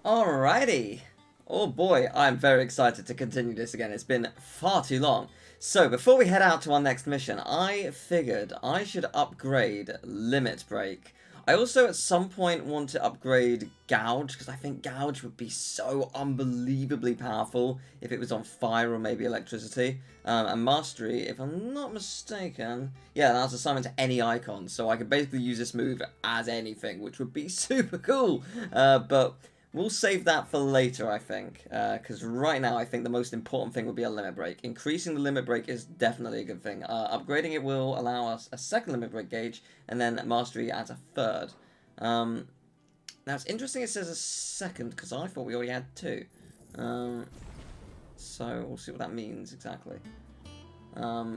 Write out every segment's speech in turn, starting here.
Alrighty. Oh boy, I'm very excited to continue this again. It's been far too long. So, before we head out to our next mission, I figured I should upgrade Limit Break. I also, at some point, want to upgrade Gouge, because I think Gouge would be so unbelievably powerful if it was on fire or maybe electricity. And Mastery, if I'm not mistaken, yeah, that's assignment to any icon, so I could basically use this move as anything, which would be super cool. But we'll save that for later, I think, because right now I think the most important thing would be a limit break. Increasing the limit break is definitely a good thing. Upgrading it will allow us a second limit break gauge, and then Mastery adds a third. Now it's interesting it says a second, because I thought we already had two. So we'll see what that means exactly. I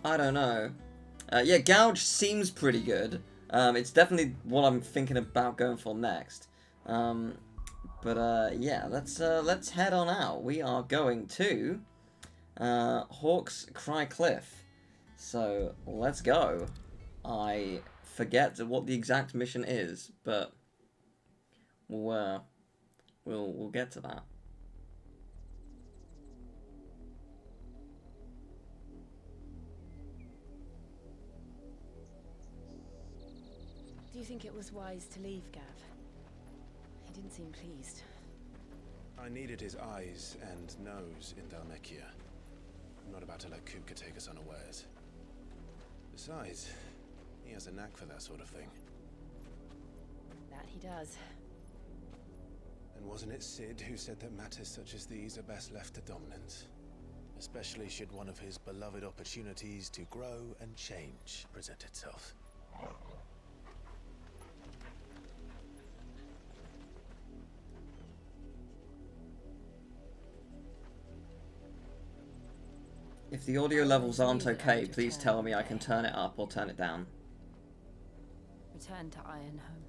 don't know. Yeah, Gouge seems pretty good. It's definitely what I'm thinking about going for next. Yeah, let's head on out. We are going to Hawk's Cry Cliff. So let's go. I forget what the exact mission is, but we'll get to that. Do you think it was wise to leave, Gav? He didn't seem pleased. I needed his eyes and nose in Dhalmekia. I'm not about to let Kupka take us unawares. Besides, he has a knack for that sort of thing. That he does. And wasn't it Sid who said that matters such as these are best left to dominance? Especially should one of his beloved opportunities to grow and change present itself. If the audio levels aren't okay, please tell me I can turn it up or turn it down. Return to Ironhome.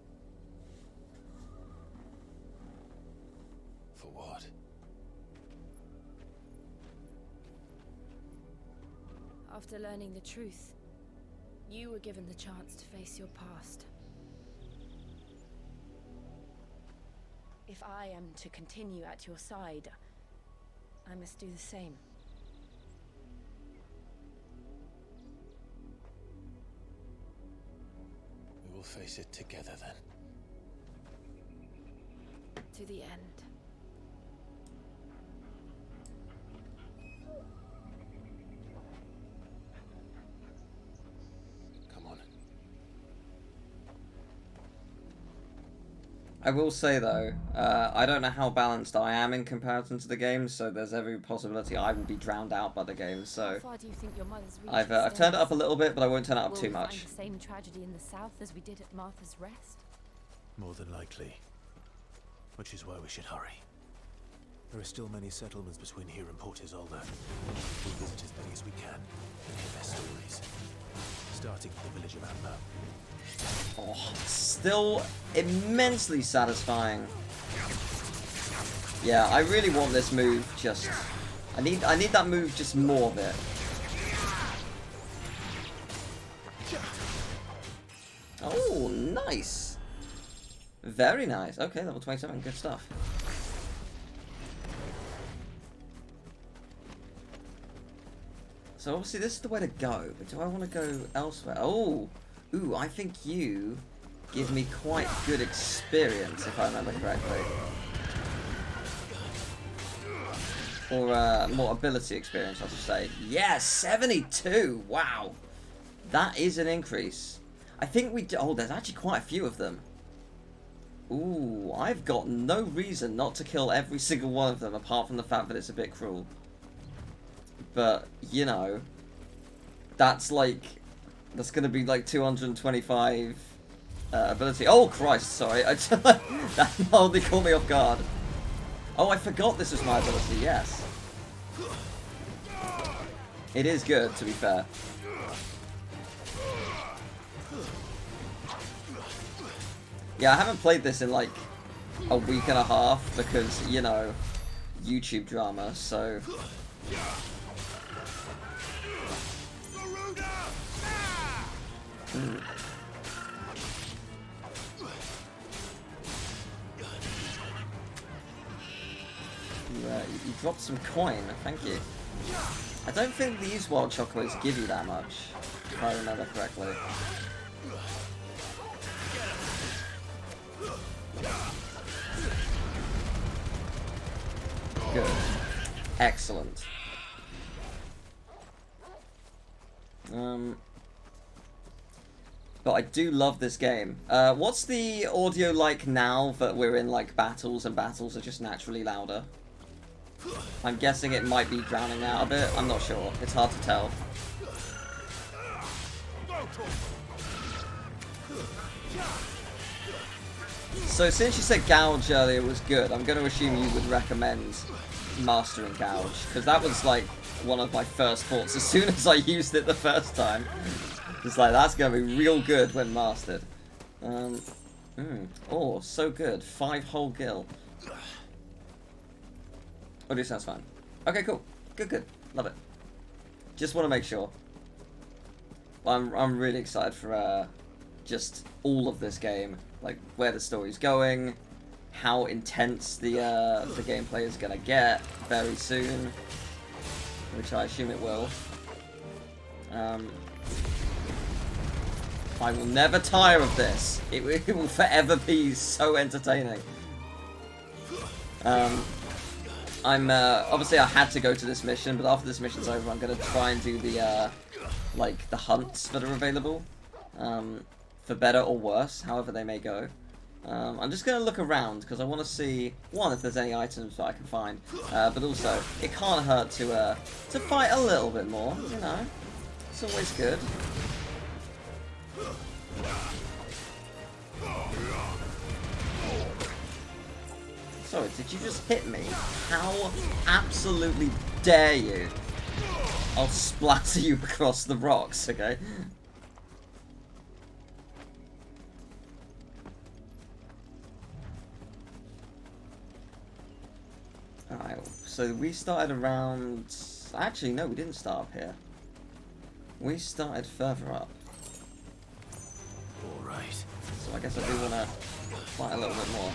For what? After learning the truth, you were given the chance to face your past. If I am to continue at your side, I must do the same. We'll face it together then. To the end. Come on. I will say though, I don't know how balanced I am in comparison to the game, so there's every possibility I will be drowned out by the game. So How far do you think your mother's I've turned it up a little bit, but I won't turn it up too much. Will we find the same tragedy in the south as we did at Martha's Rest? More than likely. Which is why we should hurry. There are still many settlements between here and Port Isolde. We'll visit as many as we can and hear their stories. Starting with the village of Amber. Oh, still immensely satisfying. Yeah, I really want this move just... I need that move just more of it. Oh, nice. Very nice. Okay, level 27, good stuff. So obviously this is the way to go, but do I want to go elsewhere? Oh, ooh, I think you give me quite good experience, if I remember correctly. Or more ability experience, I should say. Yes, 72! Wow! That is an increase. I think we... Oh, there's actually quite a few of them. Ooh, I've got no reason not to kill every single one of them, apart from the fact that it's a bit cruel. But, you know, that's like... That's going to be like 225 ability. Oh, Christ, sorry. That hardly caught me off guard. Oh, I forgot this was my ability, yes. It is good, to be fair. Yeah, I haven't played this in like a week and a half because, you know, YouTube drama, so... You dropped some coin, thank you. I don't think these wild chocolates give you that much, if I remember correctly. Good. Excellent. But I do love this game. What's the audio like now that we're in like battles and battles are just naturally louder? I'm guessing it might be drowning out a bit. I'm not sure. It's hard to tell. So since you said Gouge earlier was good, I'm going to assume you would recommend mastering Gouge, because that was like one of my first thoughts as soon as I used it the first time. It's like, that's going to be real good when mastered. Oh, so good. 5 whole gil. Audio sounds fine. Okay, cool. Good. Love it. Just want to make sure. I'm really excited for just all of this game. Like, where the story's going, how intense the gameplay is going to get very soon. Which I assume it will. I will never tire of this. It will forever be so entertaining. Obviously I had to go to this mission, but after this mission's over, I'm gonna try and do the like the hunts that are available, for better or worse, however they may go. I'm just gonna look around because I want to see one if there's any items that I can find, but also it can't hurt to fight a little bit more. You know, it's always good. Sorry, did you just hit me? How absolutely dare you? I'll splatter you across the rocks, okay? Alright, so we started around... Actually, no, we didn't start up here. We started further up. Alright. So I guess I do want to fight a little bit more.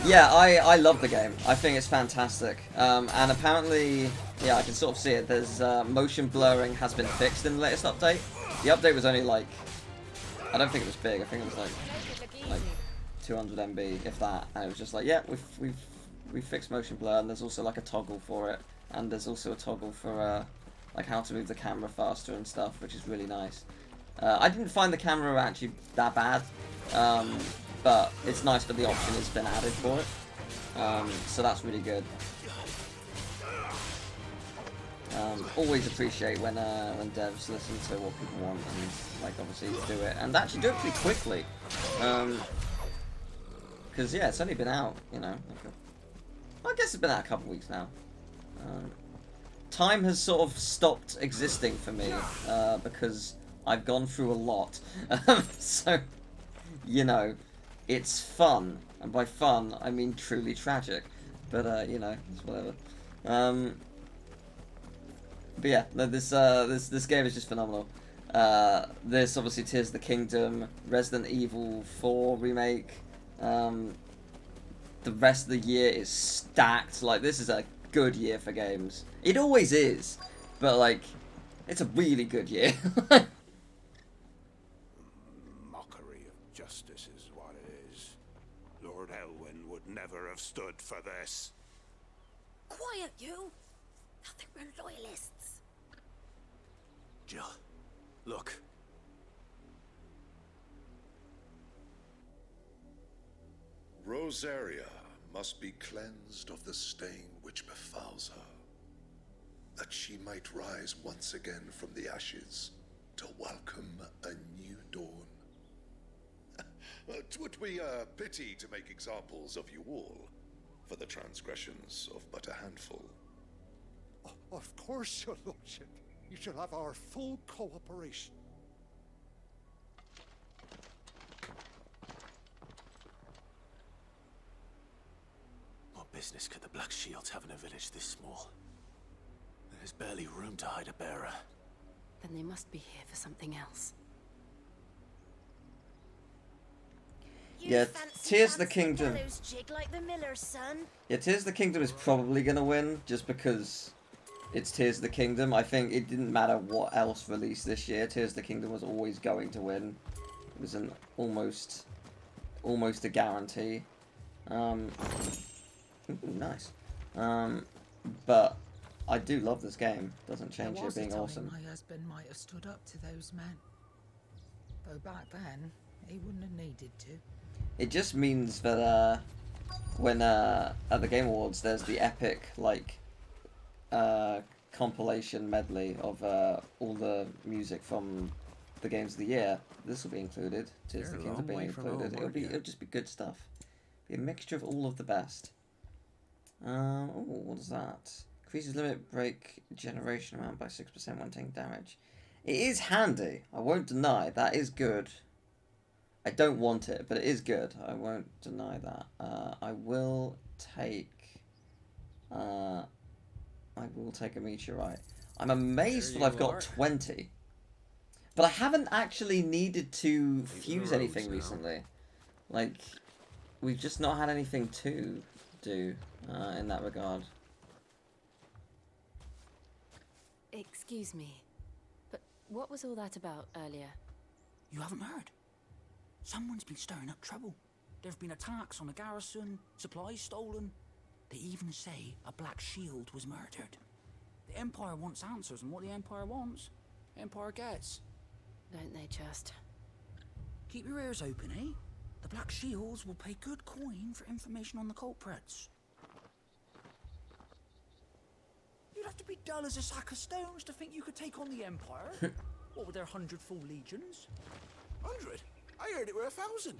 Yeah, I love the game. I think it's fantastic. And apparently, yeah, I can sort of see it. There's motion blurring has been fixed in the latest update. The update was only like, I don't think it was big. I think it was like 200 MB, if that. And it was just like, yeah, we've fixed motion blur. And there's also like a toggle for it. And there's also a toggle for like how to move the camera faster and stuff, which is really nice. I didn't find the camera actually that bad. But it's nice that the option has been added for it, so that's really good. Always appreciate when devs listen to what people want and like obviously do it, and actually do it pretty quickly. Because yeah, it's only been out, you know. I guess it's been out a couple weeks now. Time has sort of stopped existing for me because I've gone through a lot, so you know. It's fun, and by fun I mean truly tragic. But you know, it's whatever. But yeah, no, this game is just phenomenal. This obviously Tears of the Kingdom, Resident Evil 4 remake. The rest of the year is stacked. Like, this is a good year for games. It always is, but like, it's a really good year. Never have stood for this. Quiet, you! I think we're loyalists. Jill, look. Rosaria must be cleansed of the stain which befouls her, that she might rise once again from the ashes to welcome a new dawn. 'Twould be a pity to make examples of you all, for the transgressions of but a handful. Of course, your lordship. You shall have our full cooperation. What business could the Black Shields have in a village this small? There's barely room to hide a bearer. Then they must be here for something else. Yeah, Tears of the Kingdom. Jig like the miller's son. Yeah, Tears of the Kingdom is probably gonna win just because it's Tears of the Kingdom. I think it didn't matter what else released this year. Tears of the Kingdom was always going to win. It was an almost a guarantee. Ooh, nice. But I do love this game. Doesn't change it being awesome. My husband might have stood up to those men. Though back then, he wouldn't have needed to. It just means that when at the Game Awards there's the epic like compilation medley of all the music from the games of the year. This will be included. Tears of the Kingdom being included. It'll just be good stuff. Be a mixture of all of the best. Oh, what is that? Increases limit break generation amount by 6% when taking damage. It is handy. I won't deny that is good. I don't want it, but it is good. I won't deny that. I will take a meteorite. I'm amazed that I've got 20. But I haven't actually needed to fuse anything recently. Like, we've just not had anything to do in that regard. Excuse me, but what was all that about earlier? You haven't heard? Someone's been stirring up trouble. There have been attacks on the garrison, supplies stolen. They even say a Black Shield was murdered. The Empire wants answers, and what the Empire wants, the Empire gets. Don't they just? Keep your ears open, eh? The Black Shields will pay good coin for information on the culprits. You'd have to be dull as a sack of stones to think you could take on the Empire. What with their 100 full legions? 100? I heard it were 1,000.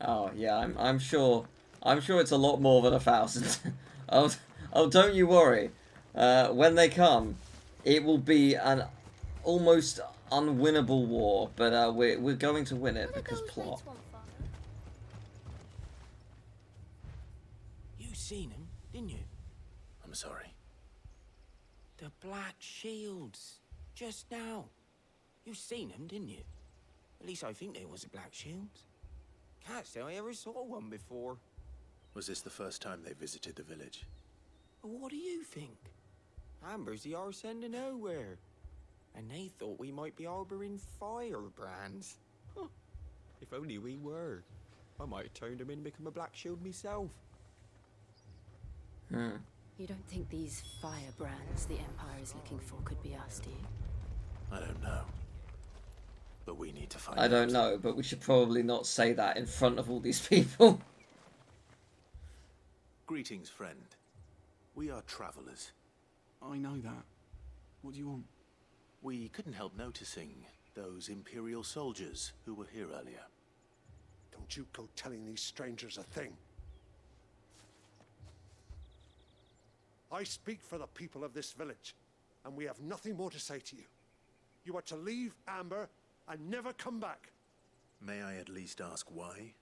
Oh yeah, I'm sure it's a lot more than 1,000. Oh, don't you worry. When they come, it will be an almost unwinnable war, but we're going to win it because plot. You seen him, didn't you? I'm sorry. The Black Shields. Just now. You seen them, didn't you? At least I think there was a Black Shield. Can't say I ever saw one before. Was this the first time they visited the village? Well, what do you think? Amber's the arse end of nowhere. And they thought we might be harboring firebrands. Huh. If only we were. I might have turned them in and become a Black Shield myself. You don't think these firebrands the Empire is looking for could be us, do you? I don't know. But we need to find out. I don't know, but we should probably not say that in front of all these people. Greetings, friend. We are travelers. I know that. What do you want? We couldn't help noticing those Imperial soldiers who were here earlier. Don't you go telling these strangers a thing. I speak for the people of this village, and we have nothing more to say to you. You are to leave Amber and never come back. May I at least ask why?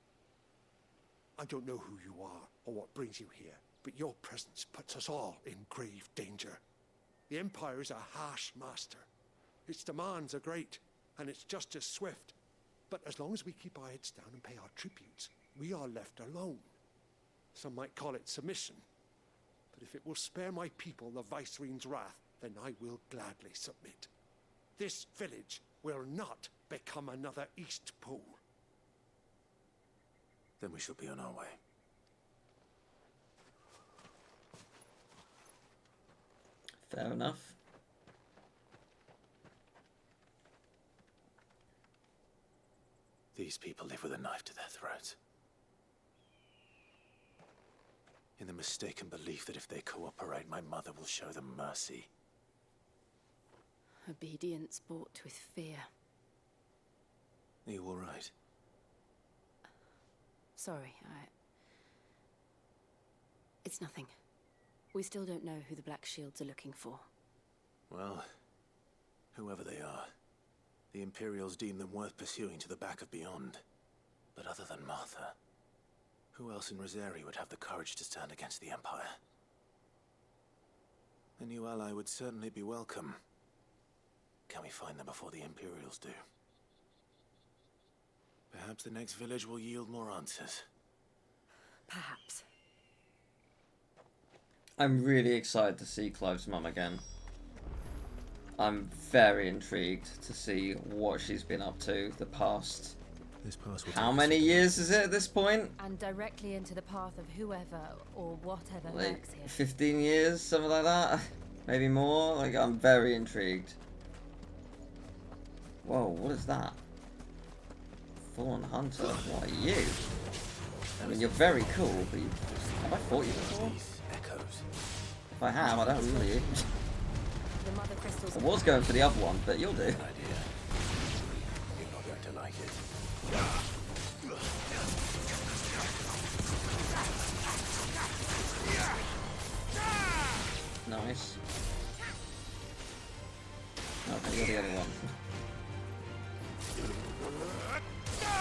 I don't know who you are or what brings you here, but your presence puts us all in grave danger. The Empire is a harsh master. Its demands are great, and its justice swift. But as long as we keep our heads down and pay our tributes, we are left alone. Some might call it submission. But if it will spare my people the Viceroy's wrath, then I will gladly submit. This village will not become another East Pole. Then we shall be on our way. Fair enough. These people live with a knife to their throats. In the mistaken belief that if they cooperate, my mother will show them mercy. Obedience bought with fear. Are you all right? Sorry, It's nothing. We still don't know who the Black Shields are looking for. Well, whoever they are, the Imperials deem them worth pursuing to the back of beyond. But other than Martha, who else in Rosari would have the courage to stand against the Empire? A new ally would certainly be welcome. Can we find them before the Imperials do? Perhaps the next village will yield more answers. Perhaps. I'm really excited to see Clive's mum again. I'm very intrigued to see what she's been up to the past. This pass will How take us many into years is it at this point? And directly into the path of whoever or whatever Like lurks here. 15 years, something like that? Maybe more? Like, I'm very intrigued. Whoa, what is that? Fallen Hunter, what are you? I mean, you're very cool, but you... Have I fought you before? these echoes. If I have, I don't remember you. The mother crystals. I was going for the other one, but you'll do. Good idea. You're not going to like it. Nice. Okay, you're the other one.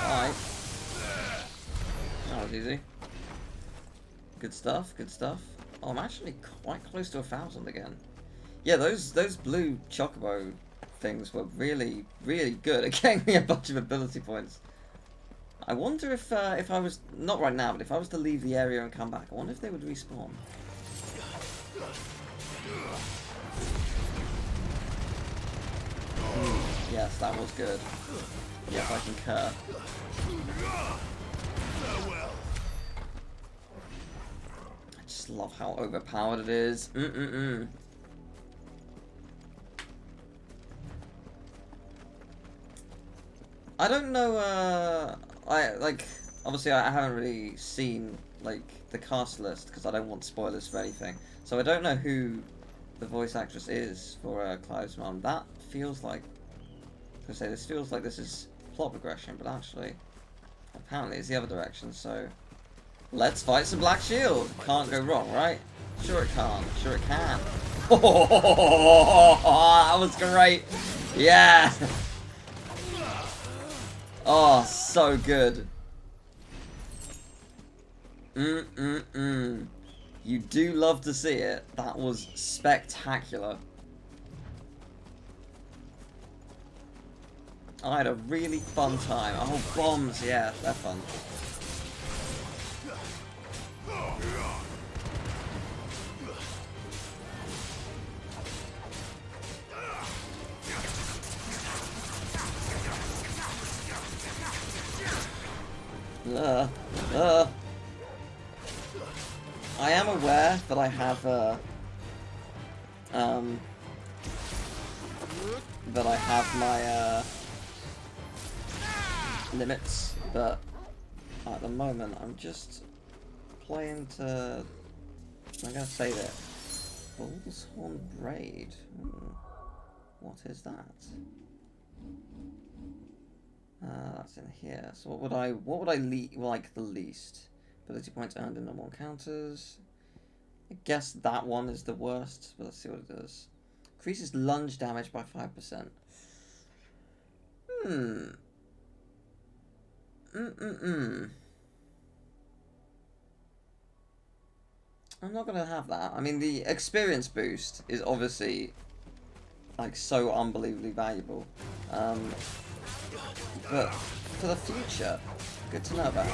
Alright. That was easy. Good stuff, good stuff. Oh, I'm actually quite close to 1,000 again. Yeah, those blue chocobo things were really, really good at getting me a bunch of ability points. I wonder if I was, not right now, but if I was to leave the area and come back, I wonder if they would respawn. Yes, that was good. Yes, I concur. I just love how overpowered it is. I don't know, obviously I haven't really seen, like, the cast list, because I don't want spoilers for anything. So I don't know who the voice actress is for Clive's mum. That feels like, I was gonna say, this feels like this is plot progression, but actually, apparently it's the other direction, so... Let's fight some Black Shield! Can't go wrong, right? Sure it can't. Sure it can. Oh, that was great! Yeah! Oh, so good. You do love to see it. That was spectacular. I had a really fun time. Oh, bombs, yeah, they're fun. I am aware that I have my limits, but at the moment I'm just playing to, I'm gonna say that Bull's Horn Braid. What is that? That's in here. So what would I like the least? Ability points earned in normal encounters. I guess that one is the worst, but let's see what it does. Increases lunge damage by 5%. I'm not gonna have that. I mean, the experience boost is obviously like so unbelievably valuable. But for the future, good to know about.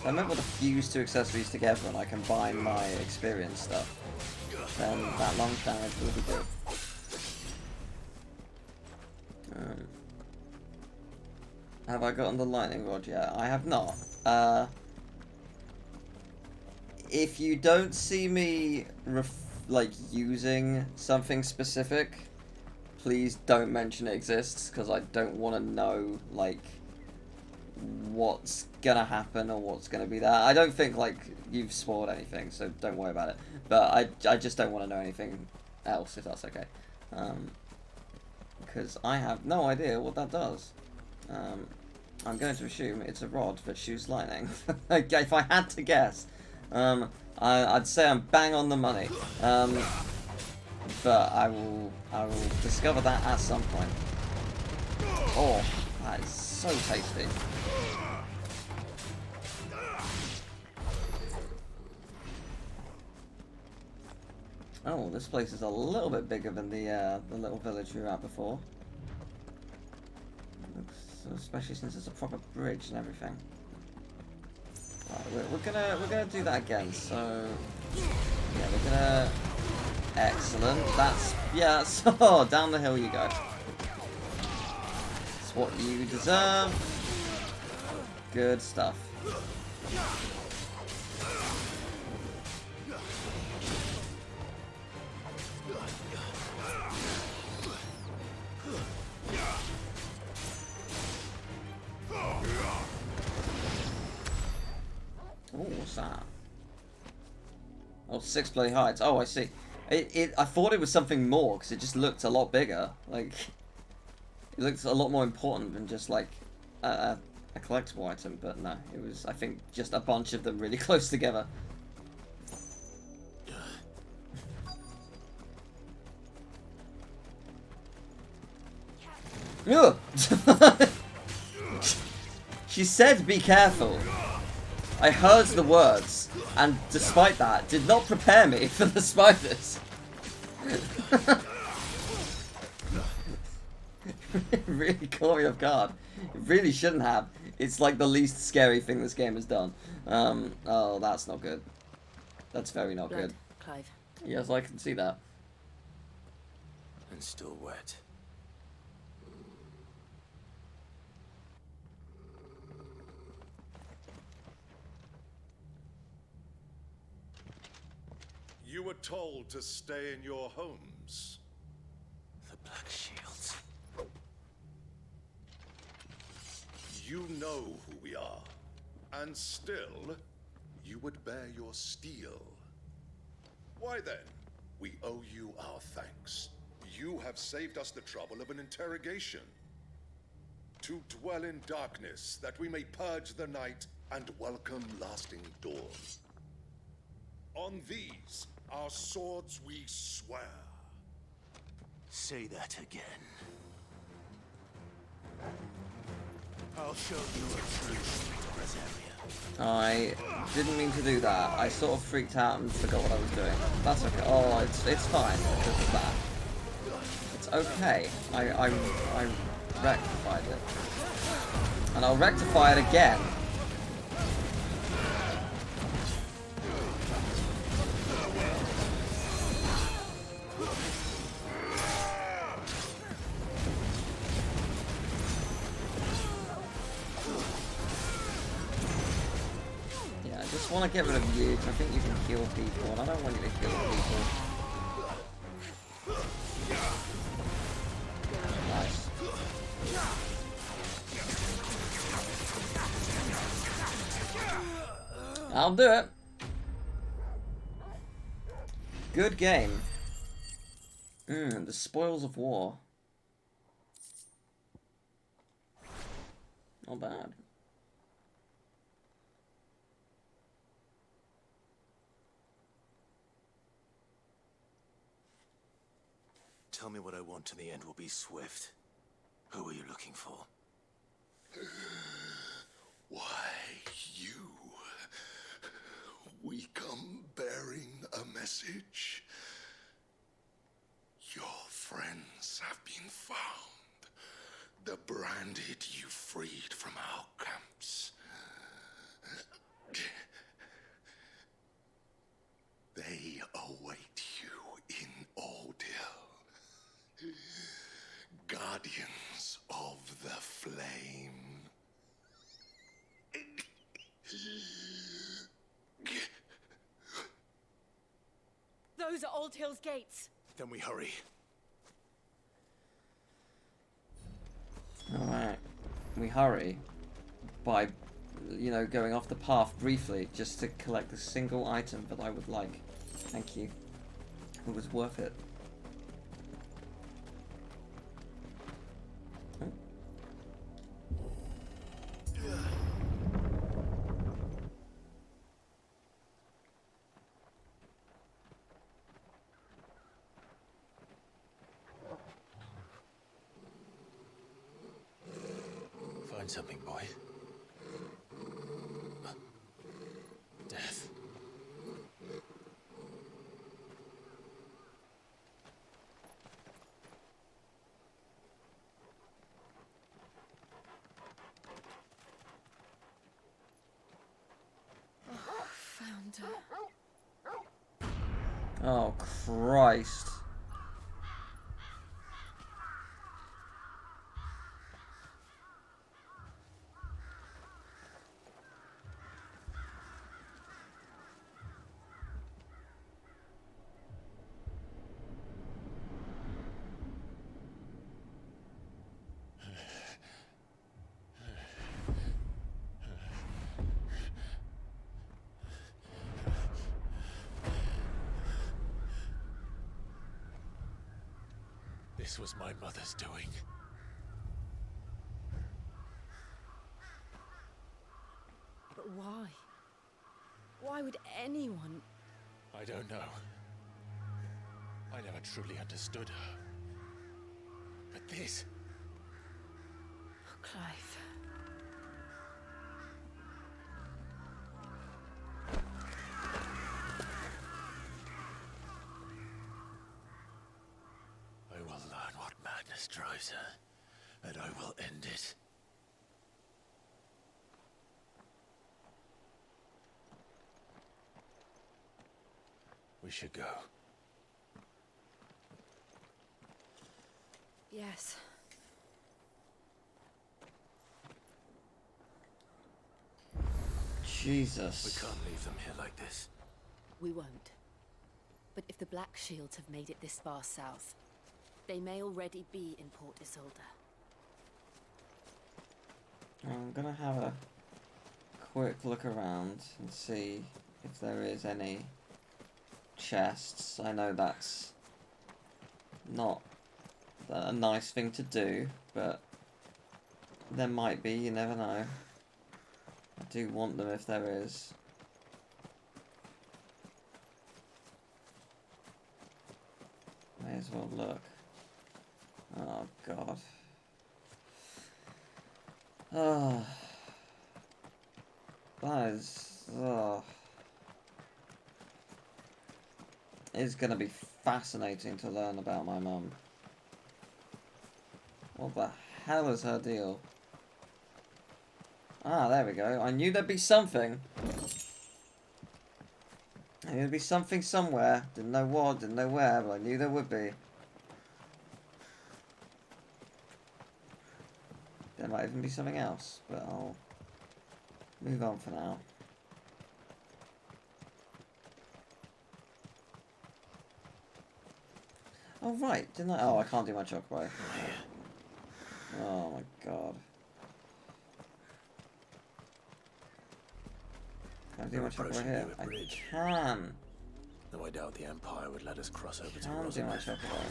I remember to fuse two accessories together and I combine my experience stuff. Then that lunge damage will be good. Have I gotten the lightning rod yet? I have not. If you don't see me using something specific, please don't mention it exists, because I don't want to know like what's gonna happen or what's gonna be there. I don't think like you've spoiled anything, so don't worry about it. But I just don't want to know anything else, if that's okay. Because I have no idea what that does. I'm going to assume it's a rod that shoots lightning. If I had to guess, I'd say I'm bang on the money. But I will discover that at some point. Oh, that is so tasty. Oh, this place is a little bit bigger than the little village we were at before. Especially since it's a proper bridge and everything. Right, we're gonna do that again. So yeah, we're gonna. Excellent. That's oh, down the hill you go. It's what you deserve. Good stuff. Oh, what's that? Oh, 6 bloody heights. Oh, I see. I thought it was something more because it just looked a lot bigger. Like, it looked a lot more important than just like a collectible item. But no, it was, I think, just a bunch of them really close together. Ugh. She said, "Be careful." I heard the words, and despite that, did not prepare me for the spiders. It really caught me off guard. It really shouldn't have. It's like the least scary thing this game has done. Oh, that's not good. That's very not Blood, good. Clive. Yes, I can see that. And still wet. You were told to stay in your homes. The Black Shields. You know who we are, and still, you would bear your steel. Why then, we owe you our thanks. You have saved us the trouble of an interrogation. To dwell in darkness, that we may purge the night and welcome lasting dawn. On these, our swords we swear. Say that again. I'll show you a true Rosaria. I didn't mean to do that. I sort of freaked out and forgot what I was doing. That's okay. Oh, it's fine. Because of that. It's okay. I rectified it. And I'll rectify it again. I want to get rid of you, because I think you can heal people, and I don't want you to heal people. Nice. I'll do it. Good game. The spoils of war. Not bad. Tell me what I want and the end will be swift. Who are you looking for? Why, you. We come bearing a message. Your friends have been found. The branded you freed from our camps. They await you in Ordeal. Guardians of the Flame. Those are Old Hill's gates. Then we hurry. Alright. We hurry by, you know, going off the path briefly just to collect a single item that I would like. Thank you. It was worth it. Find something, boy. Death. master. Oh, Christ. This was my mother's doing. But why? Why would anyone... I don't know. I never truly understood her. But this... Oh, Clive. I will learn what madness drives her, and I will end it. We should go. Yes. Jesus. We can't leave them here like this. We won't. But if the Black Shields have made it this far south, they may already be in Port Isolde. I'm gonna have a quick look around and see if there is any chests. I know that's not a nice thing to do, but there might be, you never know. I do want them if there is. May as well look. Oh god. Oh. That is... Oh. It's gonna be fascinating to learn about my mum. What the hell is her deal? Ah, there we go. I knew there'd be something. I knew there'd be something somewhere. Didn't know what, didn't know where, but I knew there would be. There might even be something else, but I'll move on for now. Oh right, didn't I? Oh, I can't do my chocobo. Oh my god. Can I do my chocobo here? I can. Though I doubt the Empire would let us cross over to Can do my Rosamund. chocobo.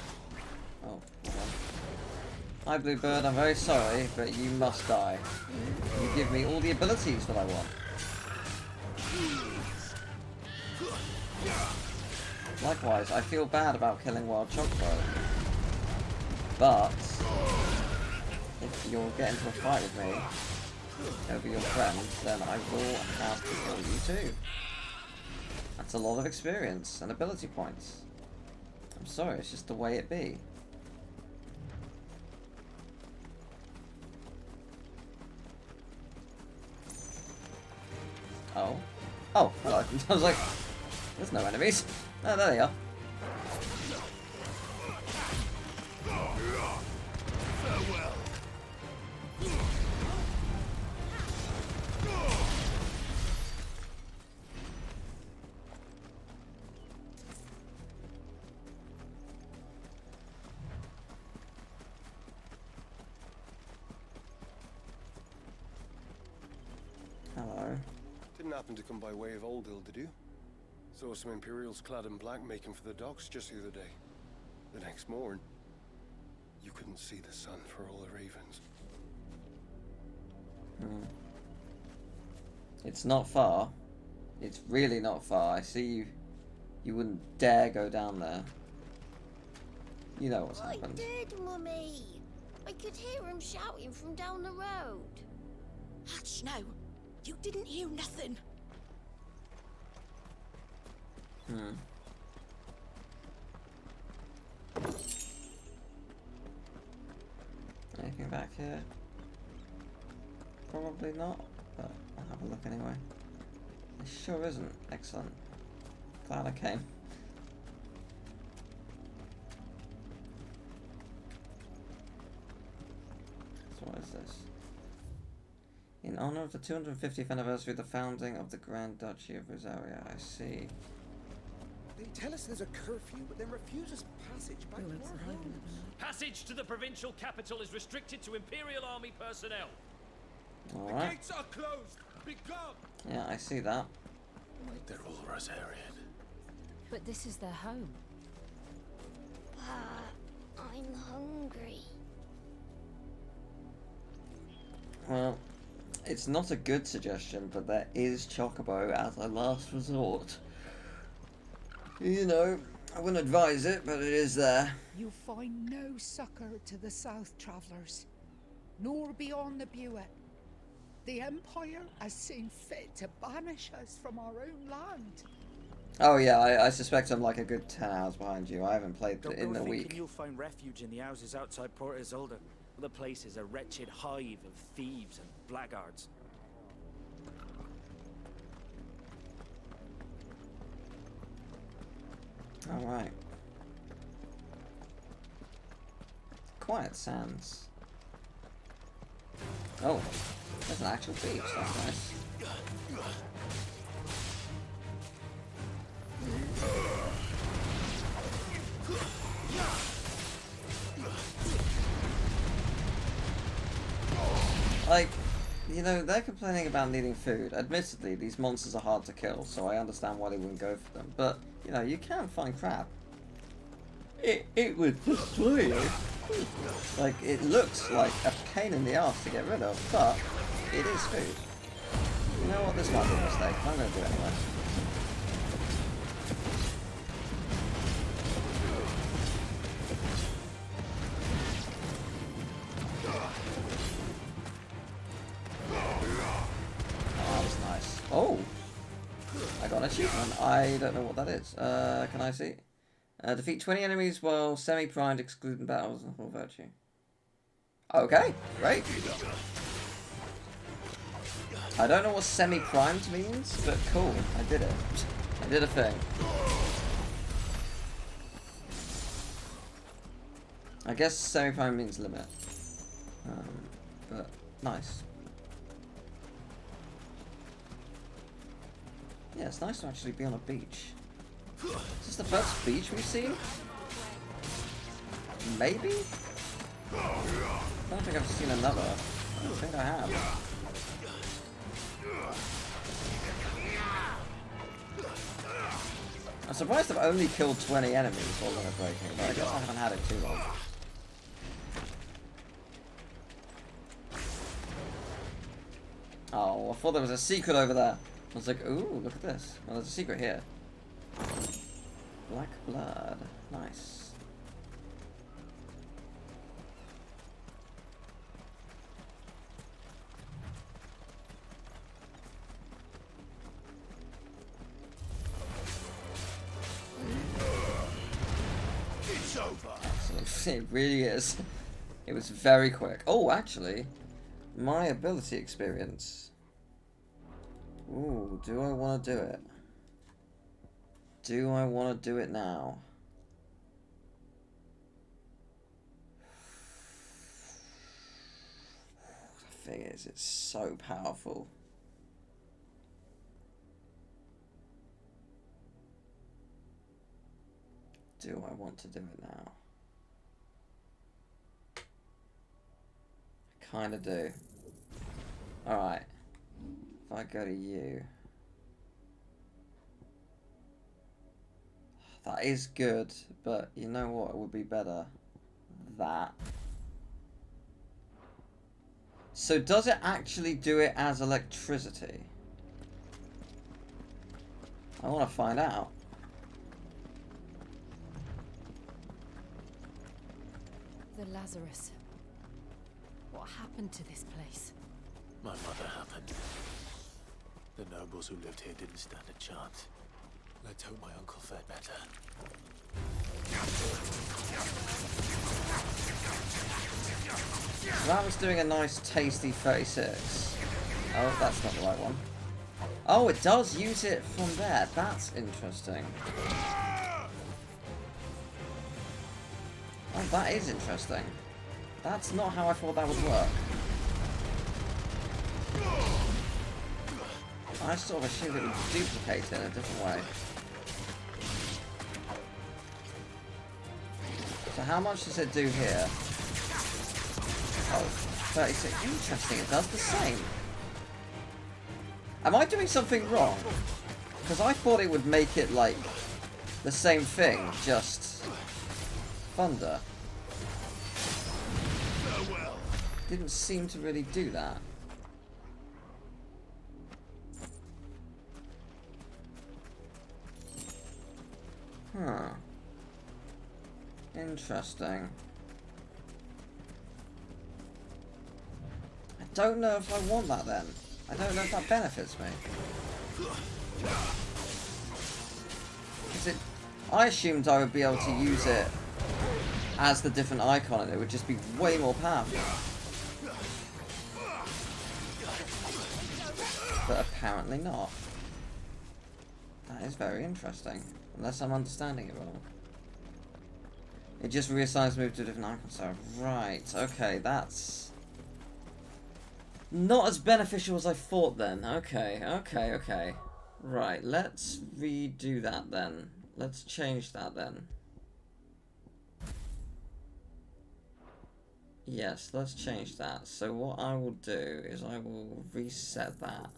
Oh, hold on. Hi Bluebird, I'm very sorry, but you must die. You give me all the abilities that I want. Likewise, I feel bad about killing Wild Chocobo. But if you'll get into a fight with me over your friend, then I will have to kill you too. That's a lot of experience and ability points. I'm sorry, it's just the way it be. Oh. Oh, hello. I was like, there's no enemies. Oh, there they are. Farewell. Hello. Didn't happen to come by way of Oldhill, did you? Saw some Imperials clad in black making for the docks just the other day. The next morn, you couldn't see the sun for all the ravens. It's not far. It's really not far. I see you. You wouldn't dare go down there. You know what's happened. I did, Mummy. I could hear him shouting from down the road. Hush, no. You didn't hear nothing. Anything back here? Probably not, but I'll have a look anyway. It sure isn't. Excellent. Glad I came. So what is this? In honor of the 250th anniversary of the founding of the Grand Duchy of Rosaria. I see. They tell us there's a curfew, but then refuse us passage back to our homes. Passage to the provincial capital is restricted to Imperial Army personnel. All right. The gates are closed. Be gone. Yeah, I see that. They're all Rosarian. But this is their home. But I'm hungry. Well, it's not a good suggestion, but there is Chocobo as a last resort. You know, I wouldn't advise it, but it is there. You find no succor to the south travellers, nor beyond the Buet. The Empire has seen fit to banish us from our own land. Oh yeah, I suspect I'm like a good 10 hours behind you. I haven't played Don't in go a thinking week. you'll find refuge in the houses outside Port Isolde. The place is a wretched hive of thieves and blackguards. Alright. Quiet Sands. Oh, there's an actual beach. That's nice. Like, you know, they're complaining about needing food. Admittedly, these monsters are hard to kill, so I understand why they wouldn't go for them. But, you know, you can find crab. It would destroy you. Like, it looks like a pain in the ass to get rid of, but it is food. You know what, this might be a mistake. I'm going to do it anyway. Oh, I got an achievement. I don't know what that is. Can I see? Defeat 20 enemies while semi-primed, excluding battles and full virtue. Okay, great. I don't know what semi-primed means, but cool. I did it. I did a thing. I guess semi-primed means limit. But nice. Yeah, it's nice to actually be on a beach. Is this the first beach we've seen? Maybe? I don't think I've seen another. I don't think I have. I'm surprised I've only killed 20 enemies while limit breaking, but I guess I haven't had it too long. Oh, I thought there was a secret over there. I was like, ooh, look at this. Well, there's a secret here. Black blood. Nice. It's over. Excellent. It really is. It was very quick. Oh, actually, my ability experience. Ooh, do I want to do it? Do I want to do it now? The thing is, it's so powerful. Do I want to do it now? I kind of do. Alright. If I go to you. That is good, but you know what would be better? That. So does it actually do it as electricity? I want to find out. The Lazarus. What happened to this place? My mother happened. The nobles who lived here didn't stand a chance. Let's hope my uncle fared better. That was doing a nice tasty 36. Oh, that's not the right one. Oh, it does use it from there. That's interesting. Oh, that is interesting. That's not how I thought that would work. I sort of assumed it would duplicate it in a different way. So how much does it do here? Oh, 36. Interesting, it does the same. Am I doing something wrong? Because I thought it would make it, like, the same thing, just thunder. Didn't seem to really do that. Huh. Interesting. I don't know if I want that then. I don't know if that benefits me. I assumed I would be able to use it as the different icon and it would just be way more powerful. But apparently not. That is very interesting. Unless I'm understanding it wrong. It just reassigns move to a different icon. So, right, okay, that's not as beneficial as I thought then. Okay. Right, let's redo that then. Let's change that then. Yes, let's change that. So what I will do is I will reset that.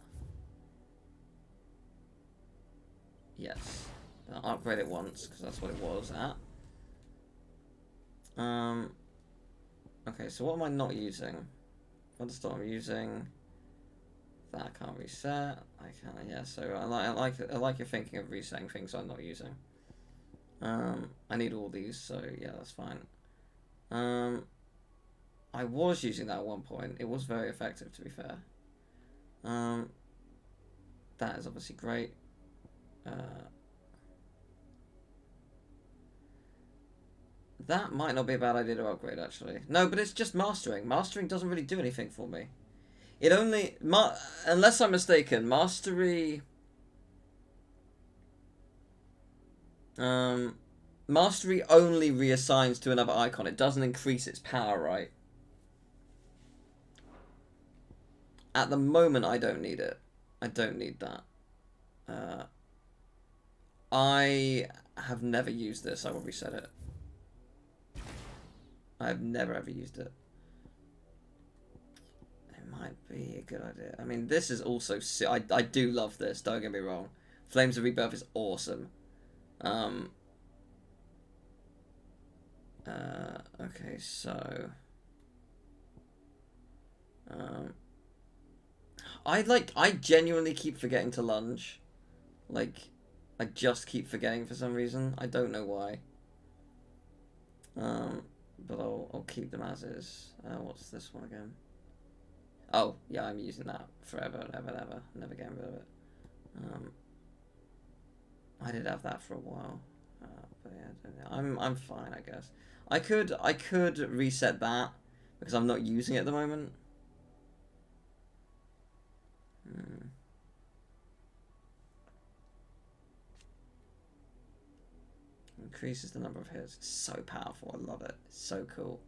Yes. I'll upgrade it once, because that's what it was at. Okay, so what am I not using? I'm using that. I can't reset. I can't. Yeah. So I like your thinking of resetting things I'm not using. I need all these, so yeah, that's fine. I was using that at one point. It was very effective, to be fair. That is obviously great. That might not be a bad idea to upgrade, actually. No, but it's just mastering. Mastering doesn't really do anything for me. It only... unless I'm mistaken, mastery... mastery only reassigns to another icon. It doesn't increase its power, right? At the moment, I don't need it. I don't need that. I have never used this. I will reset it. I've never ever used it. It might be a good idea. I mean, this is also... I do love this, don't get me wrong. Flames of Rebirth is awesome. Okay, so... I genuinely keep forgetting to lunge. Like, I just keep forgetting for some reason. I don't know why. But I'll keep them as is. What's this one again? Oh, yeah, I'm using that forever and ever and ever. Never getting rid of it. I did have that for a while. But yeah, I'm fine, I guess. I could reset that because I'm not using it at the moment. Increases the number of hits. It's so powerful. I love it. It's so cool.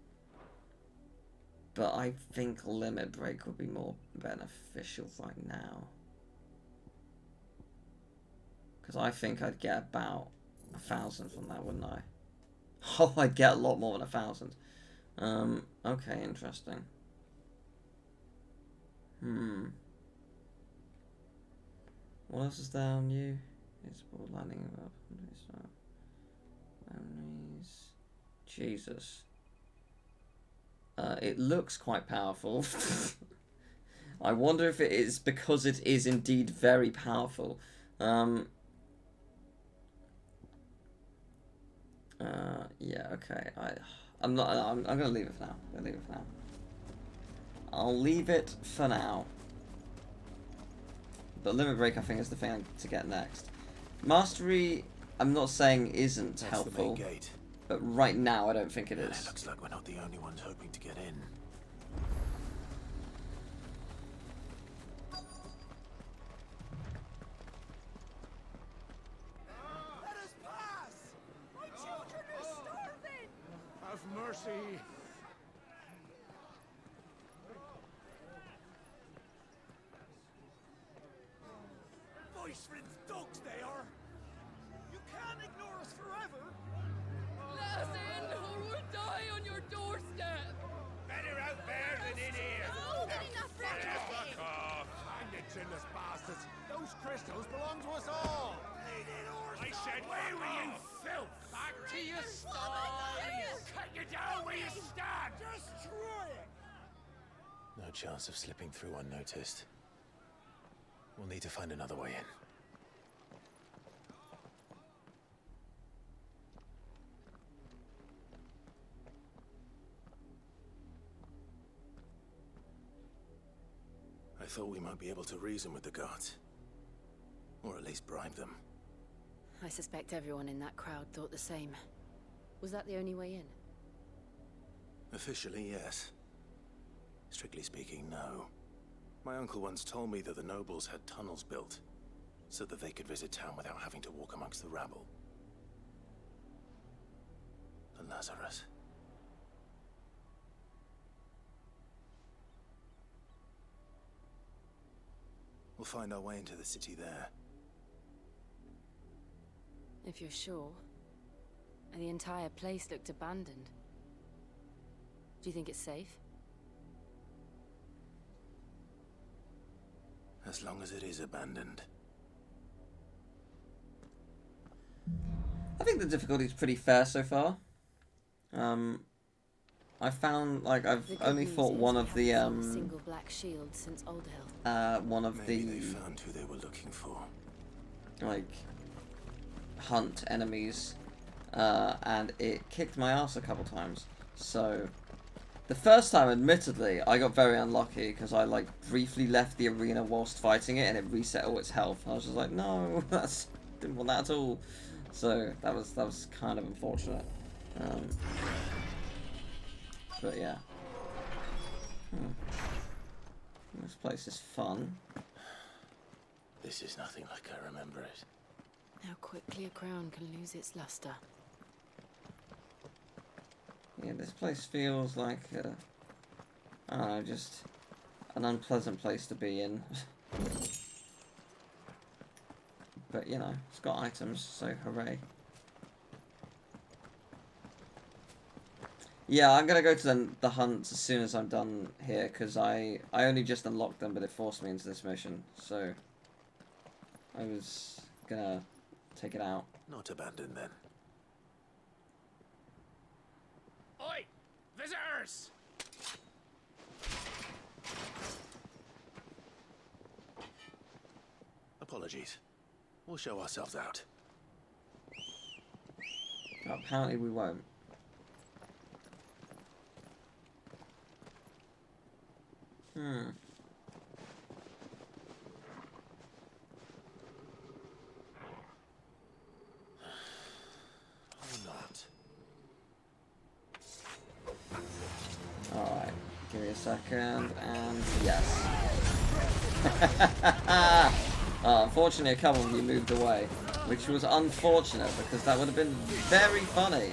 But I think Limit Break would be more beneficial right now. Because I think I'd get about 1,000 from that, wouldn't I? Oh, I'd get a lot more than 1,000. Okay, interesting. What else is there on you? It's board landing up. Jesus. It looks quite powerful. I wonder if it is because it is indeed very powerful. Yeah, okay. I'm gonna leave it for now. I'll leave it for now. But Limit Break, I think, is the thing to get next. Mastery, I'm not saying isn't helpful. The main gate. But right now, I don't think it is. It looks like we're not the only ones hoping to get in. Ishrin's dogs they are! You can't ignore us forever! Let us in, or we'll die on your doorstep! Better out there than in here! Oh, good enough for everything! And the chinless bastards! Those crystals belong to us all! I said, where were you, filth? Back to your stall! Cut you down where you stand! Destroy it! No chance of slipping through unnoticed. We'll need to find another way in. I thought we might be able to reason with the guards. Or at least bribe them. I suspect everyone in that crowd thought the same. Was that the only way in? Officially, yes. Strictly speaking, no. My uncle once told me that the nobles had tunnels built, so that they could visit town without having to walk amongst the rabble. The Lazarus. We'll find our way into the city there. If you're sure. The entire place looked abandoned. Do you think it's safe? As long as it is abandoned. I think the difficulty is pretty fair so far. I found, like, I've only fought one of the, single black shield since Old Hill. one of Maybe the... they found who they were looking for. Like, hunt enemies, and it kicked my ass a couple times. So, the first time, admittedly, I got very unlucky because I, like, briefly left the arena whilst fighting it and it reset all its health. I was just like, no, didn't want that at all. So, that was kind of unfortunate. But yeah. This place is fun. This is nothing like I remember it. How quickly a crown can lose its luster. Yeah, this place feels like, I don't know, just an unpleasant place to be in. But, you know, it's got items, so hooray. Yeah, I'm gonna go to the hunts as soon as I'm done here, because I only just unlocked them, but it forced me into this mission, so I was gonna take it out. Not abandoned, then. Oi! Visitors! Apologies. We'll show ourselves out. Apparently we won't. Or not. Alright, give me a second, and yes. Unfortunately, a couple of you moved away, which was unfortunate because that would have been very funny.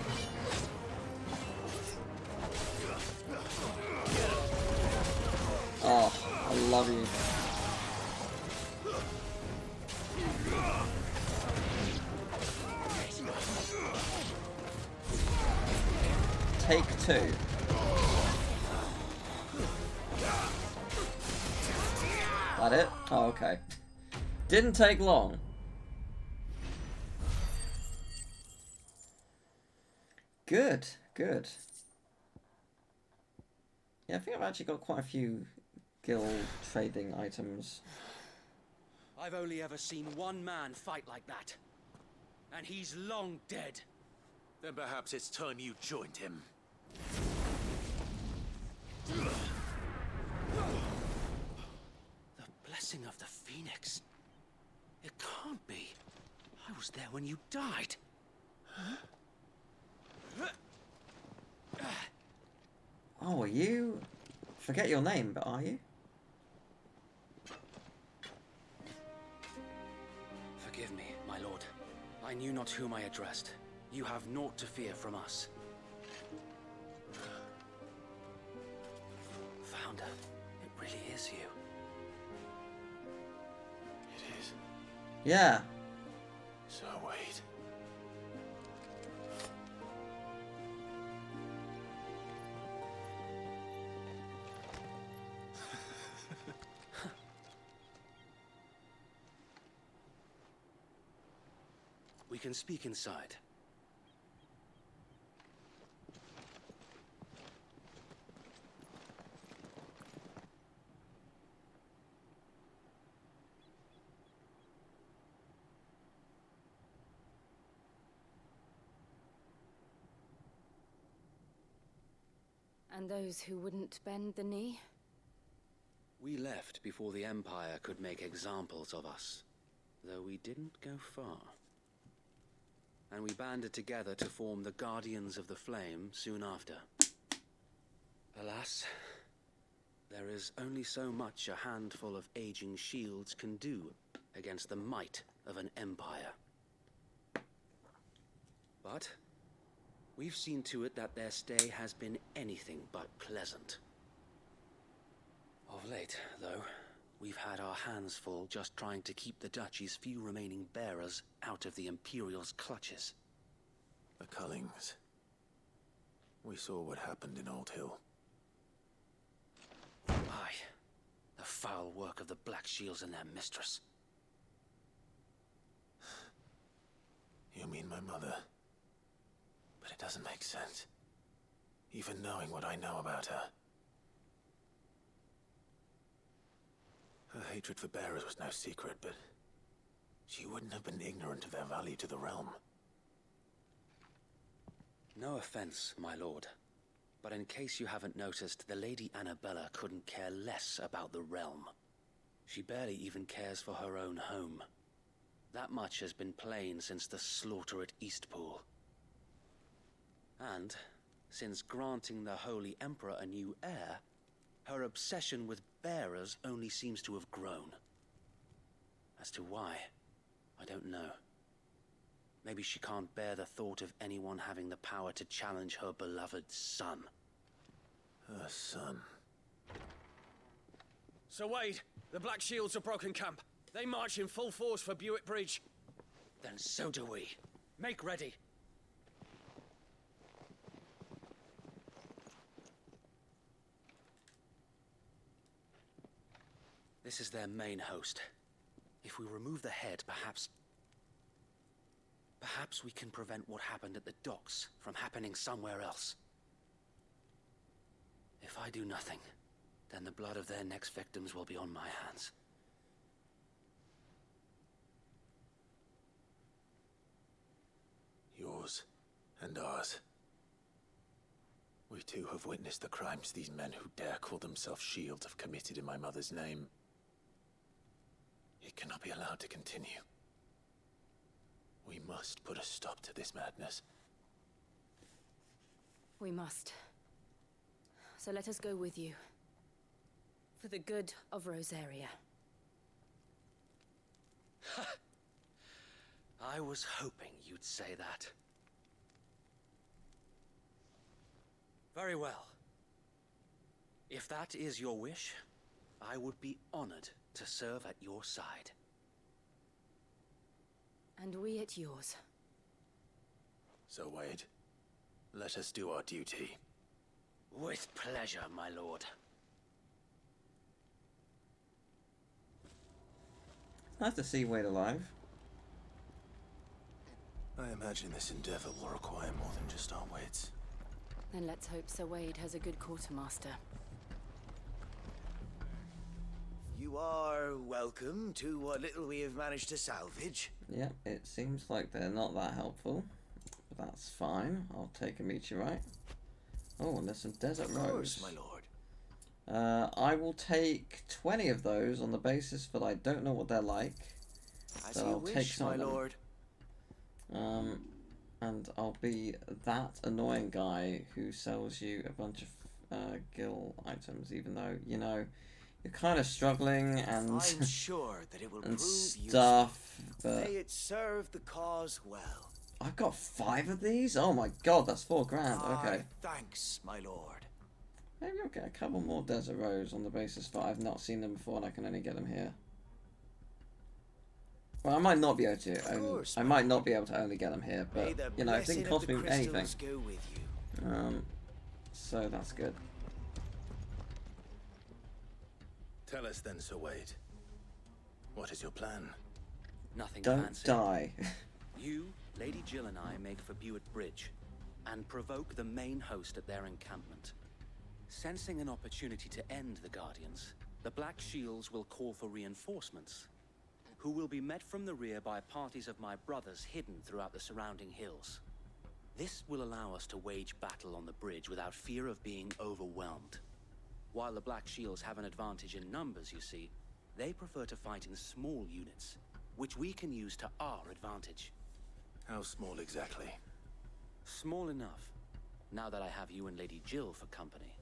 Oh, I love you. Take two. That it? Oh, okay. Didn't take long. Good, good. Yeah, I think I've actually got quite a few guild trading items. I've only ever seen one man fight like that. And he's long dead. Then perhaps it's time you joined him. The blessing of the Phoenix. It can't be. I was there when you died. Oh, are you? Forget your name, but are you? Forgive me, my lord. I knew not whom I addressed. You have naught to fear from us. Founder, it really is you. It is. Yeah. So wait. We can speak inside. And those who wouldn't bend the knee? We left before the Empire could make examples of us, though we didn't go far. And we banded together to form the Guardians of the Flame soon after. Alas, there is only so much a handful of aging shields can do against the might of an empire. But we've seen to it that their stay has been anything but pleasant. Of late, though, we've had our hands full just trying to keep the Duchy's few remaining bearers out of the Imperial's clutches. The Cullings. We saw what happened in Old Hill. Aye. The foul work of the Black Shields and their mistress. You mean my mother? But it doesn't make sense. Even knowing what I know about her. Her hatred for bearers was no secret, but she wouldn't have been ignorant of their value to the realm. No offense, my lord, but in case you haven't noticed, the Lady Annabella couldn't care less about the realm. She barely even cares for her own home. That much has been plain since the slaughter at Eastpool. And, since granting the Holy Emperor a new heir, her obsession with bearers only seems to have grown. As to why, I don't know. Maybe she can't bear the thought of anyone having the power to challenge her beloved son. Her son. Sir Wade, the Black Shields have broken camp. They march in full force for Buick Bridge. Then so do we. Make ready. This is their main host. If we remove the head, perhaps we can prevent what happened at the docks from happening somewhere else. If I do nothing, then the blood of their next victims will be on my hands. Yours and ours. We too have witnessed the crimes these men who dare call themselves shields have committed in my mother's name. It cannot be allowed to continue. We must put a stop to this madness. We must. So let us go with you. For the good of Rosaria. I was hoping you'd say that. Very well. If that is your wish, I would be honored to serve at your side. And we at yours. So, Wade, let us do our duty. With pleasure, my lord. Nice to see Wade alive. I imagine this endeavor will require more than just our wits. Then let's hope Sir Wade has a good quartermaster. You are welcome to what little we have managed to salvage. Yeah, it seems like they're not that helpful. But that's fine. I'll take a meteorite. Oh, and there's some desert Of rose. course, my lord. I will take 20 of those on the basis that I don't know what they're like. As So you I'll wish, take some my of them. lord. And I'll be that annoying guy who sells you a bunch of gil items, even though, you know, you're kind of struggling and I'm sure that it will and prove stuff. useful. But May it serve the cause well. I've got 5 of these. Oh my god, that's 4 grand. Okay. Thanks, my lord. Maybe I'll get a couple more desert rose on the basis that I've not seen them before and I can only get them here. Well, I might not be able to. I might not be able to only get them here, but you know, it didn't cost me anything. So that's good. Tell us then, Sir Wade. What is your plan? Nothing Don't fancy. die. You, Lady Jill and I make for Buett Bridge and provoke the main host at their encampment. Sensing an opportunity to end the Guardians, the Black Shields will call for reinforcements, who will be met from the rear by parties of my brothers hidden throughout the surrounding hills. This will allow us to wage battle on the bridge without fear of being overwhelmed. While the Black Shields have an advantage in numbers, you see, they prefer to fight in small units, which we can use to our advantage. How small exactly? Small enough, now that I have you and Lady Jill for company.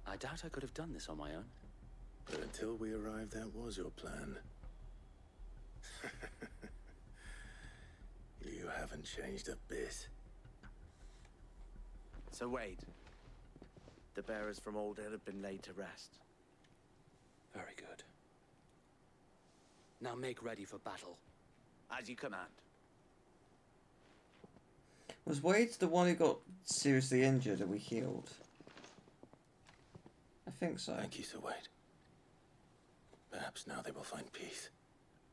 I doubt I could have done this on my own. But until we arrived, that was your plan. You haven't changed a bit. So Wade, the bearers from Old Hill have been laid to rest. Very good. Now make ready for battle. As you command. Was Wade the one who got seriously injured and we healed? I think so. Thank you, Sir Wade. Perhaps now they will find peace.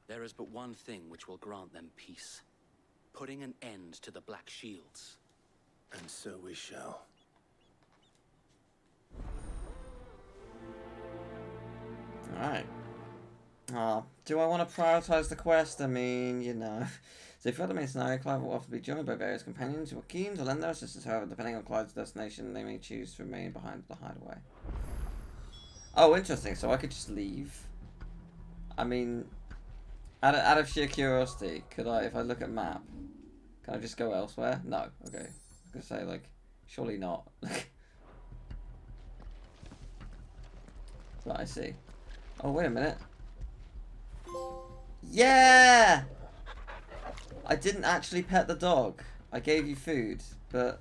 There is but one thing which will grant them peace. Putting an end to the Black Shields. And so we shall. Alright. Do I want to prioritize the quest? I mean, you know. So if you're the main scenario, Clive will often be joined by various companions who are keen to lend their assistance. However, depending on Clive's destination, they may choose to remain behind the hideaway. Oh, interesting. So I could just leave. I mean, out of sheer curiosity, could I, if I look at map, can I just go elsewhere? No. Okay. I was gonna say, like, surely not. But I see. Oh, wait a minute. Yeah! I didn't actually pet the dog. I gave you food, but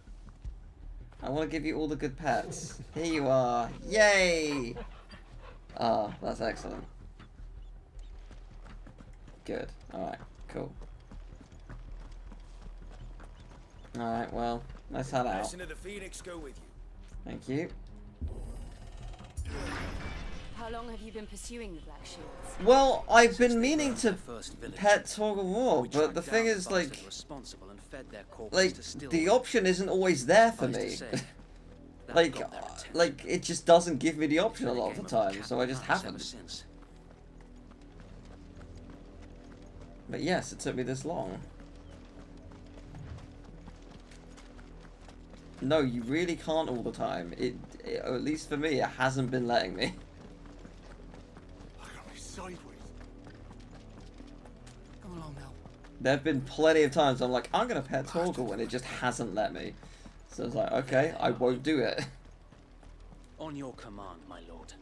I want to give you all the good pets. Here you are. Yay! Ah, that's excellent. Good. Alright, cool. Alright, well, let's head out. Listen to the Phoenix go with you. Thank you. How long have you been pursuing the Black Shields? Well, I've been meaning to pet Torgal more, but the thing is, like, the option isn't always there for me. like, it just doesn't give me the option a lot of the time, so I just haven't. But yes, it took me this long. No, you really can't all the time. At least for me, it hasn't been letting me. Sideways. Come along now. There have been plenty of times I'm like, I'm gonna pet Torgal, and it just hasn't let me. So I was like, okay, I won't do it. On your command, my lord.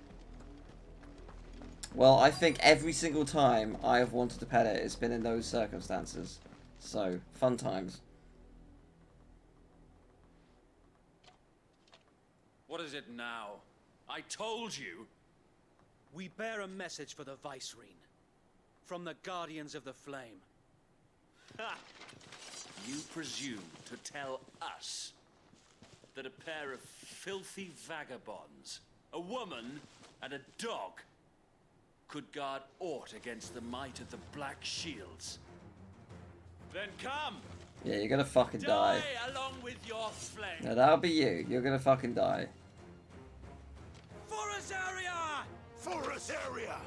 Well, I think every single time I have wanted to pet it, it's been in those circumstances. So, fun times. What is it now? I told you. We bear a message for the Vicereine. From the Guardians of the Flame. Ha! You presume to tell us that a pair of filthy vagabonds, a woman and a dog, could guard aught against the might of the Black Shields? Then come! Yeah, you're gonna fucking die. Along with your flame! No, that'll be you. You're gonna fucking die. For us area! For us area!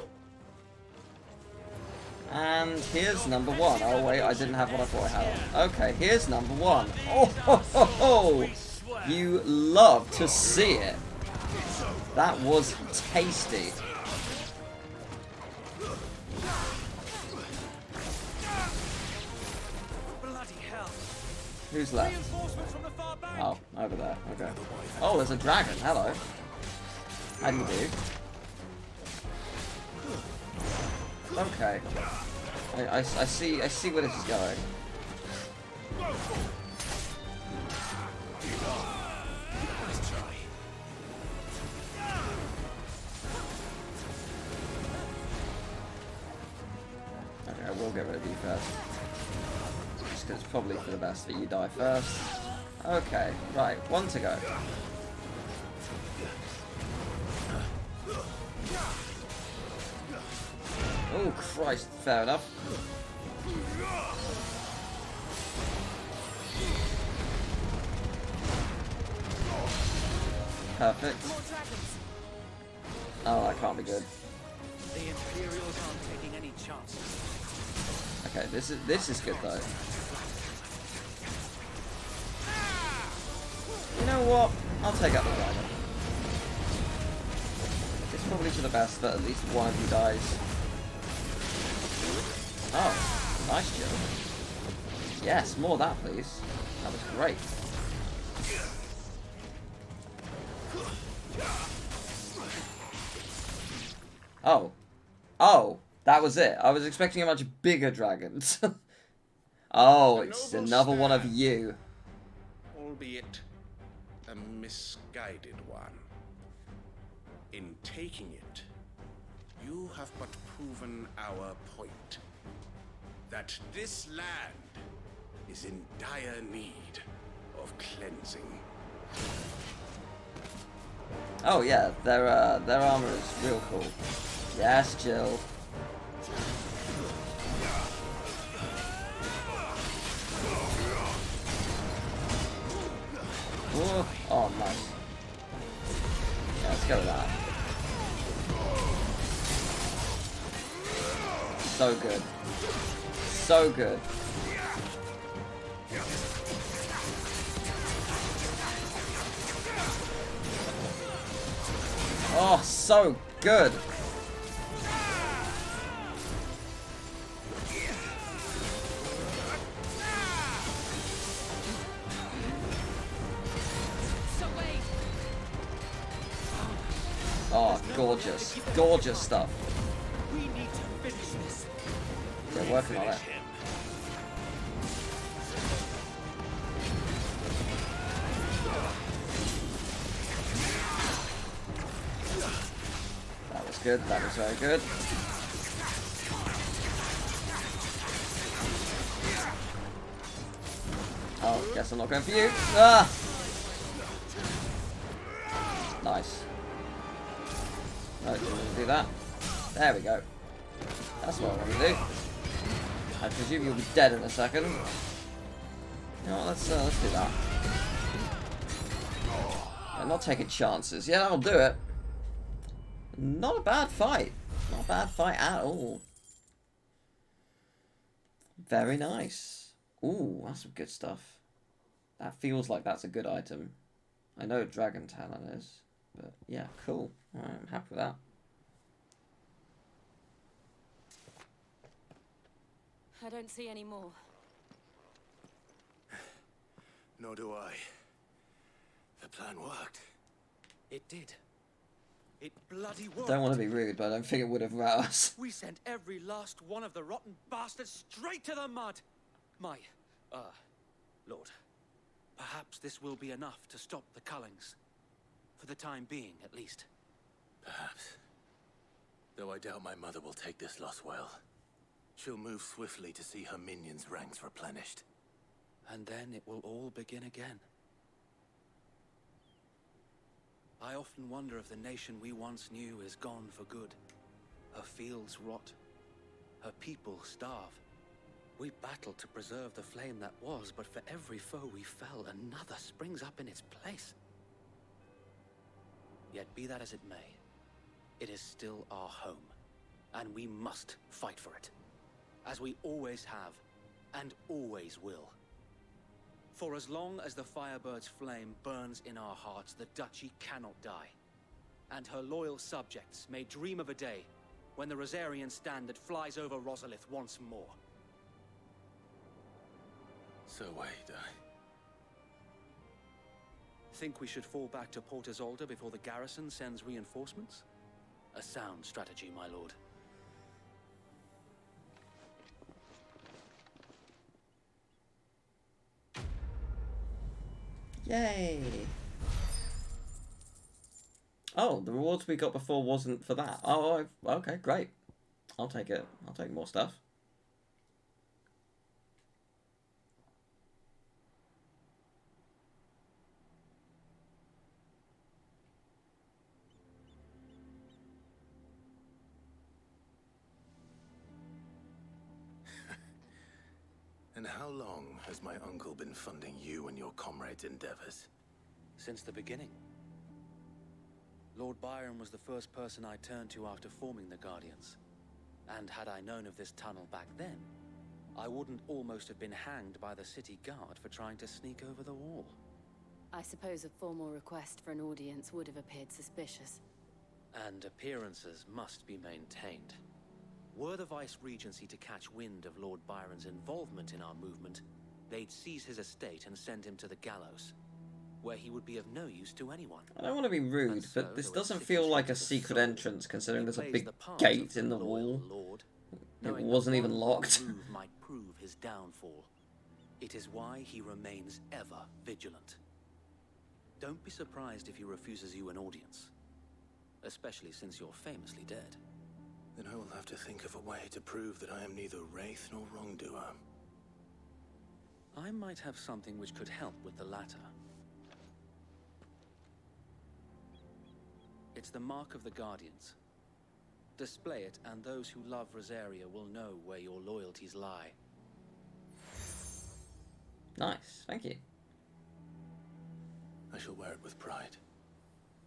And here's number one. Oh wait, I didn't have what I thought I had. Okay, here's number one. Oh ho ho ho! You love to see it. That was tasty. Bloody hell. Who's left? Oh, over there. Okay. Oh, there's a dragon. Hello. How do you do? Okay. I see where this is going. get rid of you first. Just because it's probably for the best that you die first. Okay, right, one to go. Oh Christ, fair enough. Perfect. Oh, that can't be good. The Imperials aren't taking any chances. Okay, this is good though. You know what? I'll take out the dragon. It's probably for the best that at least one of you dies. Oh, nice Jill. Yes, more of that please. That was great. Oh. Oh, that was it. I was expecting a much bigger dragon. Oh, it's another one of you. Albeit a misguided one. In taking it, you have but proven our point. That this land is in dire need of cleansing. Oh yeah, their armor is real cool. Yes, Jill. Ooh. Oh, nice. Yeah, let's go with that. So good. So good. Oh, so good. Oh, gorgeous. Gorgeous stuff. We need to finish this. They're working on it. That was good. That was very good. Oh, guess I'm not going for you. Ah! Nice. No, didn't want to do that. There we go. That's what I want to do. I presume you'll be dead in a second. You know what, let's do that. I'm not taking chances. Yeah, that'll do it. Not a bad fight. Not a bad fight at all. Very nice. Ooh, that's some good stuff. That feels like that's a good item. I know Dragon Talon is, but yeah, cool. Alright, I'm happy with that. I don't see any more. Nor do I. The plan worked. It did. It bloody worked. Don't want to be rude, but I don't think it would have rat us. We sent every last one of the rotten bastards straight to the mud. My, Lord, perhaps this will be enough to stop the Cullings. For the time being, at least. Perhaps. Though I doubt my mother will take this loss well. She'll move swiftly to see her minions' ranks replenished. And then it will all begin again. I often wonder if the nation we once knew is gone for good. Her fields rot. Her people starve. We battled to preserve the flame that was, but for every foe we fell, another springs up in its place. Yet be that as it may, it is still our home, and we must fight for it. As we always have, and always will. For as long as the Firebird's flame burns in our hearts, the Duchy cannot die. And her loyal subjects may dream of a day when the Rosarian standard flies over Rosalith once more. So wait, Think we should fall back to Port Isolde before the garrison sends reinforcements? A sound strategy, my lord. Yay! Oh, the rewards we got before wasn't for that. Oh, okay, great. I'll take it. I'll take more stuff. And how long has my uncle been funding you and your comrades' endeavors? Since the beginning. Lord Byron was the first person I turned to after forming the Guardians. And had I known of this tunnel back then, I wouldn't almost have been hanged by the city guard for trying to sneak over the wall. I suppose a formal request for an audience would have appeared suspicious. And appearances must be maintained. Were the Vice-Regency to catch wind of Lord Byron's involvement in our movement, they'd seize his estate and send him to the gallows, where he would be of no use to anyone. I don't want to be rude, but this doesn't feel like a secret entrance, considering there's a big gate in the wall. It wasn't even locked. Move might prove his downfall. It is why he remains ever vigilant. Don't be surprised if he refuses you an audience, especially since you're famously dead. Then I will have to think of a way to prove that I am neither wraith nor wrongdoer. I might have something which could help with the latter. It's the mark of the Guardians. Display it, and those who love Rosaria will know where your loyalties lie. Nice, thank you. I shall wear it with pride.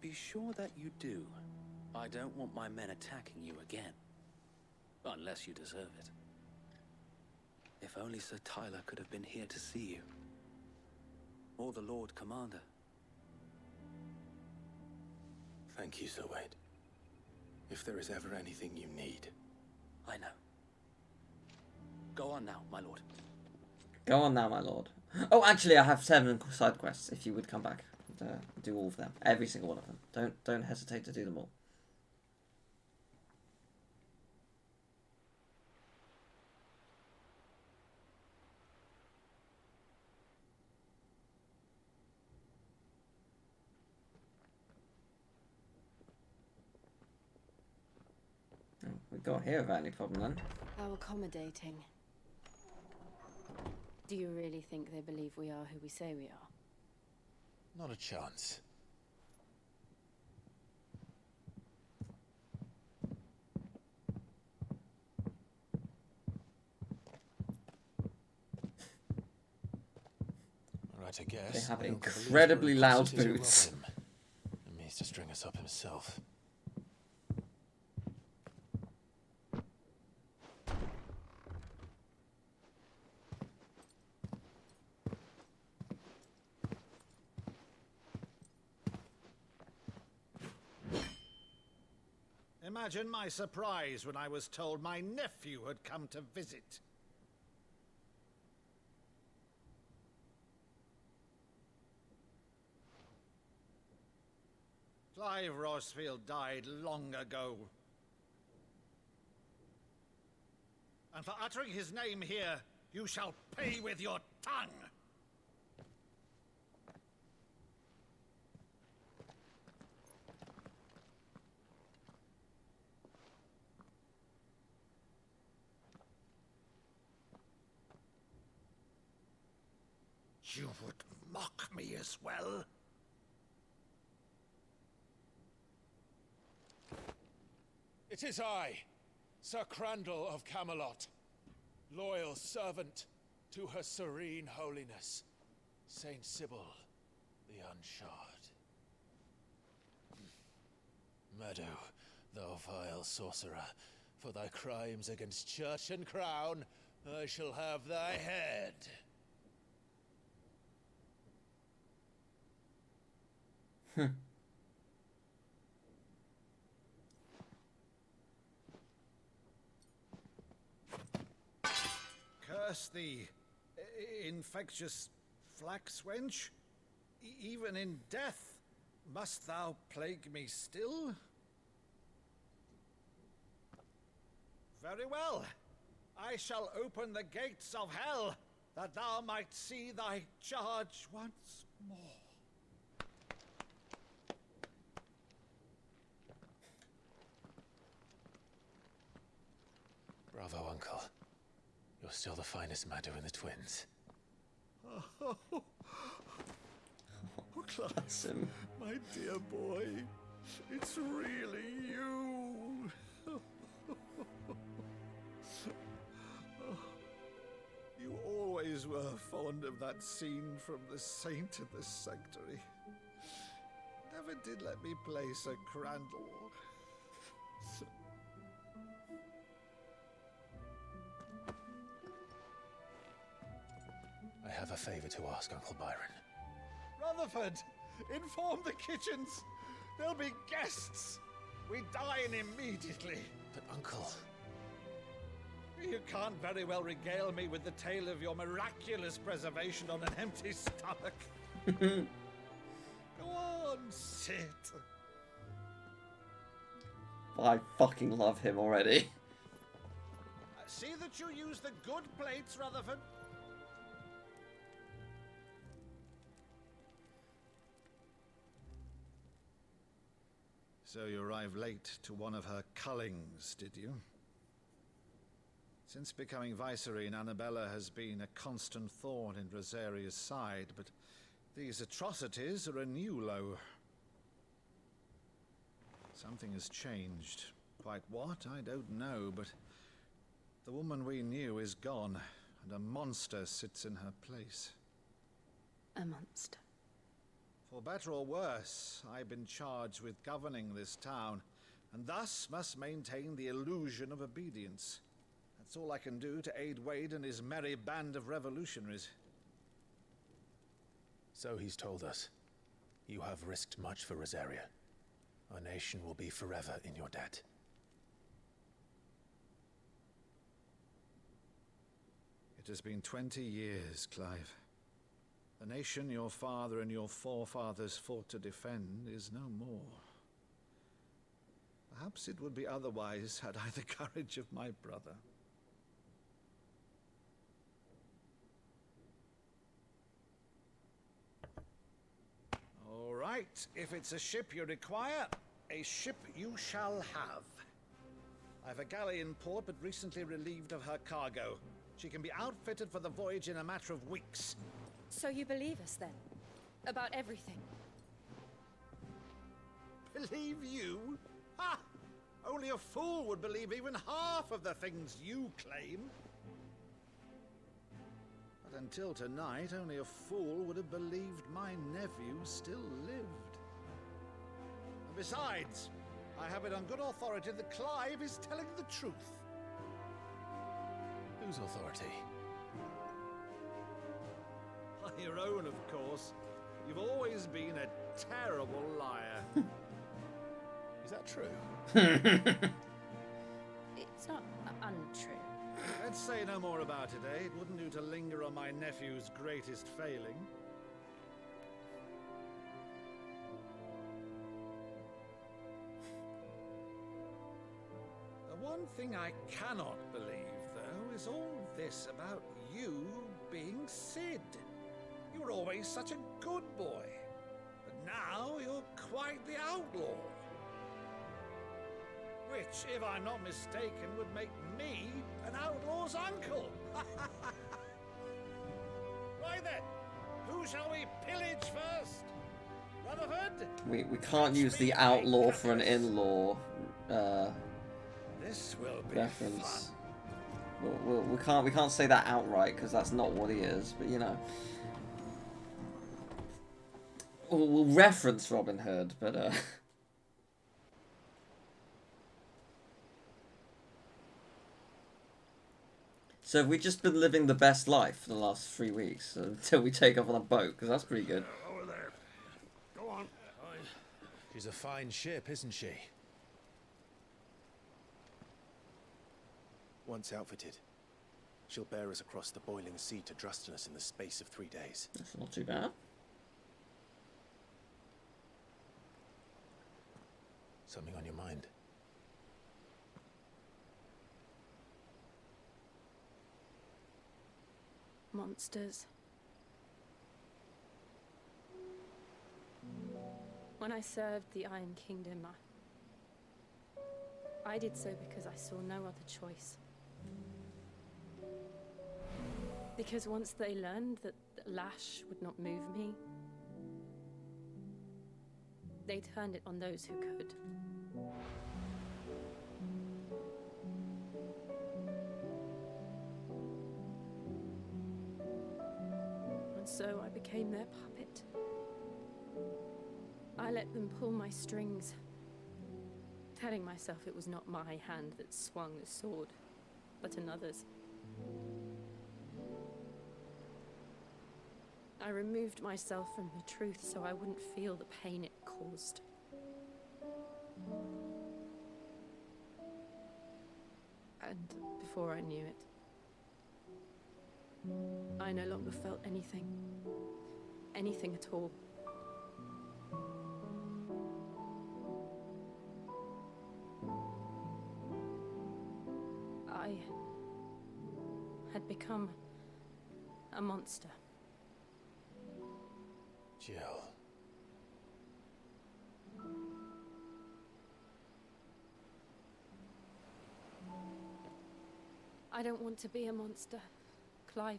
Be sure that you do. I don't want my men attacking you again. Unless you deserve it. If only Sir Tyler could have been here to see you. Or the Lord Commander. Thank you, Sir Wade. If there is ever anything you need. I know. Go on now, my lord. Go on now, my lord. Oh, actually, I have 7 side quests, if you would come back and do all of them. Every single one of them. Don't hesitate to do them all. We got here without any problem then. How accommodating. Do you really think they believe we are who we say we are? Not a chance. Right, I guess. They have incredibly loud boots. He means to string us up himself. Imagine my surprise when I was told my nephew had come to visit. Clive Rosfield died long ago. And for uttering his name here, you shall pay with your tongue! You would mock me as well? It is I, Sir Crandall of Camelot, loyal servant to Her Serene Holiness, Saint Sybil the Unshard. Meadow, thou vile sorcerer, for thy crimes against church and crown, I shall have thy head. Curse thee, infectious flax wench. Even in death, must thou plague me still? Very well. I shall open the gates of hell, that thou might see thy charge once more. Bravo, Uncle. You're still the finest Meadow in the twins. Oh, Clive, my dear boy, it's really you. You always warned of that scene from the saint in the sanctuary. Never did let me place a crandall. I have a favor to ask, Uncle Byron. Rutherford, inform the kitchens. There'll be guests. We dine immediately. But, Uncle... You can't very well regale me with the tale of your miraculous preservation on an empty stomach. Go on, sit. I fucking love him already. See that you use the good plates, Rutherford. So you arrived late to one of her cullings, did you? Since becoming Vicereine, Annabella has been a constant thorn in Rosaria's side, but these atrocities are a new low. Something has changed. Quite what, I don't know, but the woman we knew is gone, and a monster sits in her place. A monster. For better or worse, I've been charged with governing this town, and thus must maintain the illusion of obedience. That's all I can do to aid Wade and his merry band of revolutionaries. So he's told us. You have risked much for Rosaria. Our nation will be forever in your debt. It has been 20 years, Clive. The nation your father and your forefathers fought to defend is no more. Perhaps it would be otherwise had I the courage of my brother. All right, if it's a ship you require, a ship you shall have. I've a galley in port, but recently relieved of her cargo. She can be outfitted for the voyage in a matter of weeks. So you believe us then? About everything? Believe you? Ha! Only a fool would believe even half of the things you claim. But until tonight, only a fool would have believed my nephew still lived. And besides, I have it on good authority that Clive is telling the truth. Whose authority? Your own, of course. You've always been a terrible liar. Is that true? It's not untrue. Let's say no more about it, eh? It wouldn't do to linger on my nephew's greatest failing. The one thing I cannot believe, though, is all this about you being Sid. You were always such a good boy, but now you're quite the outlaw. Which, if I'm not mistaken, would make me an outlaw's uncle. Why then, who shall we pillage first? Rutherford? We can't use the outlaw for an in-law This will be reference. We can't say that outright because that's not what he is. But you know, we'll reference Robin Hood, but. So have we just been living the best life for the last 3 weeks until we take off on a boat? Because that's pretty good. Over there. Go on. She's a fine ship, isn't she? Once outfitted, she'll bear us across the boiling sea to Drustinus in the space of 3 days. That's not too bad. Something on your mind? Monsters. When I served the Iron Kingdom, I did so because I saw no other choice. Because once they learned that Lash would not move me, they turned it on those who could. became their puppet. I let them pull my strings, telling myself it was not my hand that swung the sword, but another's. I removed myself from the truth so I wouldn't feel the pain it caused. And before I knew it, I no longer felt anything. Anything at all. I had become a monster. Jill. I don't want to be a monster, Clive.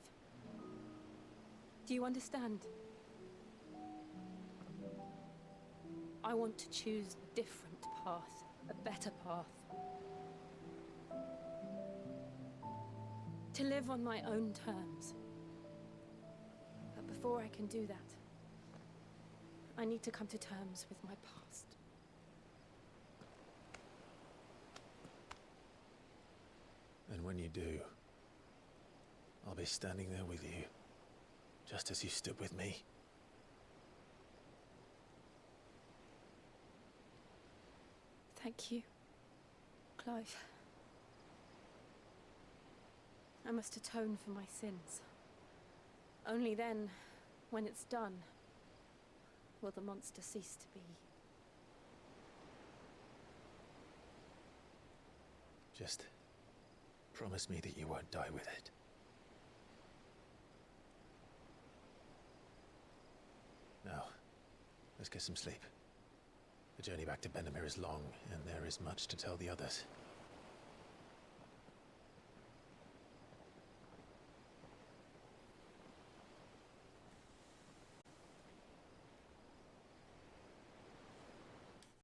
Do you understand? I want to choose a different path, a better path. To live on my own terms. But before I can do that, I need to come to terms with my past. And when you do, I'll be standing there with you, just as you stood with me. Thank you, Clive. I must atone for my sins. Only then, when it's done, will the monster cease to be. Just promise me that you won't die with it. Now, let's get some sleep. The journey back to Benamir is long, and there is much to tell the others.